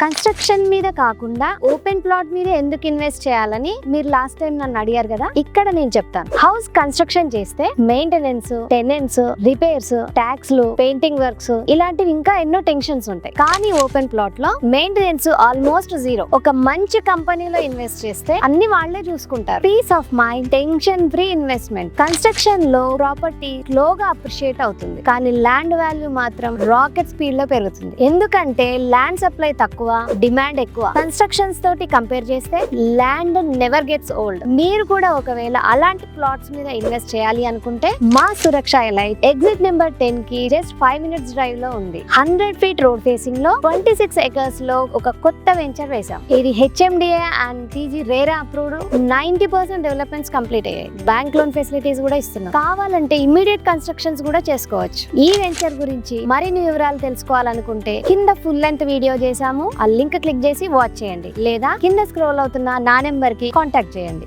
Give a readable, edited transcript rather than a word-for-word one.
Construction మీద కాకుండా open plot మీద ఎందుకు ఇన్వెస్ట్ చేయాలని మీరు లాస్ట్ టైం నన్ను అడిగారు కదా, ఇక్కడ నేను చెప్తాను. హౌస్ కన్స్ట్రక్షన్ చేస్తే మెయింటెనెన్స్, టెనెంట్స్, రిపేర్స్, ట్యాక్స్లు, పెయింటింగ్ వర్క్స్ ఇలాంటివి ఇంకా ఎన్నో టెన్షన్స్ ఉంటాయి. కానీ ఓపెన్ ప్లాట్ లో మెయింటెనెన్స్ ఆల్మోస్ట్ జీరో. ఒక మంచి కంపెనీలో ఇన్వెస్ట్ చేస్తే అన్ని వాళ్లే చూసుకుంటారు. Peace of mind, tension free investment. Construction లో ప్రాపర్టీ స్లోగా అప్రిషియేట్ అవుతుంది, కానీ ల్యాండ్ వాల్యూ మాత్రం రాకెట్ స్పీడ్ లో పెరుగుతుంది. ఎందుకంటే ల్యాండ్ సప్లై తక్కువ, డిమాండ్ ఎక్కువ. కన్స్ట్రక్షన్స్ తోటి కంపేర్ చేస్తే ల్యాండ్ నెవర్ గెట్స్ ఓల్డ్. మీరు కూడా ఒకవేళ అలాంటి ప్లాట్స్ మీద ఇన్వెస్ట్ చేయాలి అనుకుంటే మా సురక్ష ఎలైట్ ఎగ్జిట్ నెంబర్ 10 కి జస్ట్ 5 minutes డ్రైవ్ లో ఉంది. 100 feet రోడ్ ఫేసింగ్ లో 26 acres లో ఒక కొత్త వెంచర్ వేసాం. ఇది HMDA and TG RERA approved. 90% developments complete అయ్యాయి. బ్యాంక్ లోన్ ఫెసిలిటీస్ కూడా ఇస్తున్నాం. కావాలంటే ఇమ్మీడియట్ కన్స్ట్రక్షన్స్ కూడా చేసుకోవచ్చు. ఈ వెంచర్ గురించి మరిన్ని వివరాలు తెలుసుకోవాలనుకుంటే కింద ఫుల్ లెంత్ వీడియో చేసాము, ఆ లింక్ క్లిక్ చేసి వాచ్ చేయండి, లేదా కింద స్క్రోల్ అవుతున్న నా నెంబర్ కి కాంటాక్ట్ చేయండి.